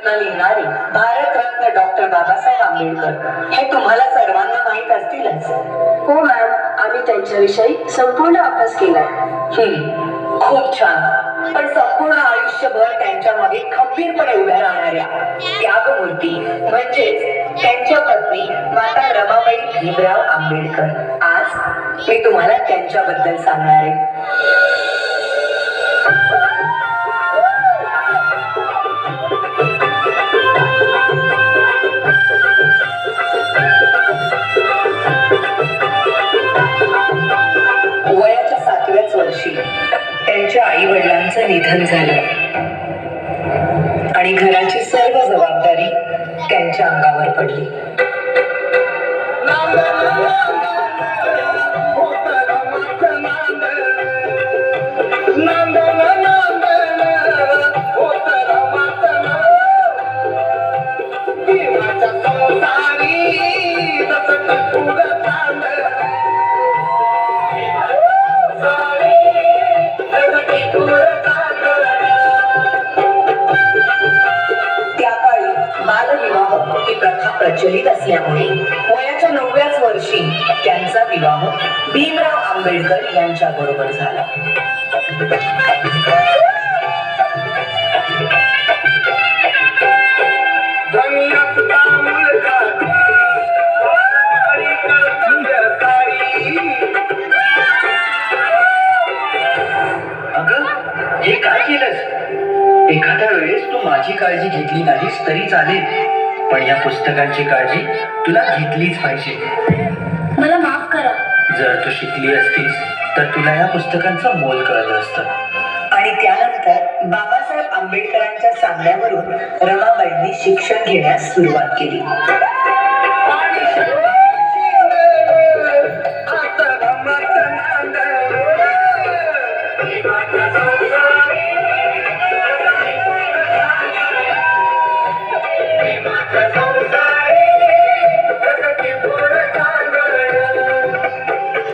लिहिणारे भारतरत्न डॉक्टर बाबासाहेब आंबेडकर हे तुम्हाला सर्वांना माहीत असतीलच. हो मॅम, आम्ही त्यांच्याविषयी संपूर्ण अभ्यास केलाय. खूप छान. पण संपूर्ण आयुष्यभर त्यांच्या मागे खंबीरपणे उभ्या राहणाऱ्या त्यागमूर्ती म्हणजेच त्यांच्या पत्नी माता रमाबाई भीमराव आंबेडकर आज मी तुम्हाला त्यांच्याबद्दल सांगणार आहे. वयाच्या 7व्याच वर्षी त्यांच्या आई वडिलांचं निधन झालं आणि घराची सर्व जबाबदारी त्यांच्या अंगावर पडली. ही प्रथा प्रचलित असल्यामुळे वयाच्या 9व्याच वर्षी त्यांचा विवाह भीमराव आंबेडकर यांच्या बरोबर झाला. अगं, हे काय केलंस? एखाद्या वेळेस तू माझी काळजी घेतली नाहीस तरी चालेल, पण या पुस्तकांची काळजी तुला घेतलीच पाहिजे. मला माफ करा. जर तू शिकली असतीस तर तुला या पुस्तकांचं मोल कळलं असतं. आणि त्यानंतर बाबासाहेब आंबेडकरांच्या सांगण्यावरून रमाबाईंनी शिक्षण घेण्यास सुरुवात केली.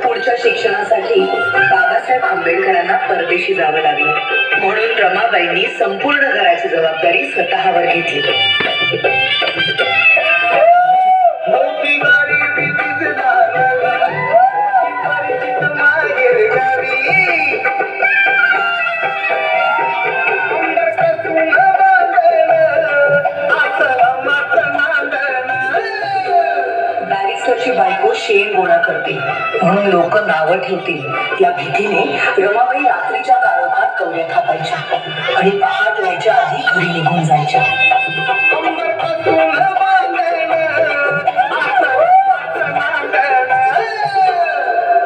पुढच्या शिक्षणासाठी बाबासाहेब आंबेडकरांना परदेशी जावं लागलं, म्हणून रमाबाईंनी संपूर्ण घराची जबाबदारी स्वतःवर घेतली. बॅरिस्टरची बायको शेण गोळा करते म्हणून लोक नावं ठेवतील या भीतीने रमाबाई रात्रीच्या काळोखात कवड्या थापायच्या आणि पहाट व्हायच्या आधी घरी निघून जायच्या.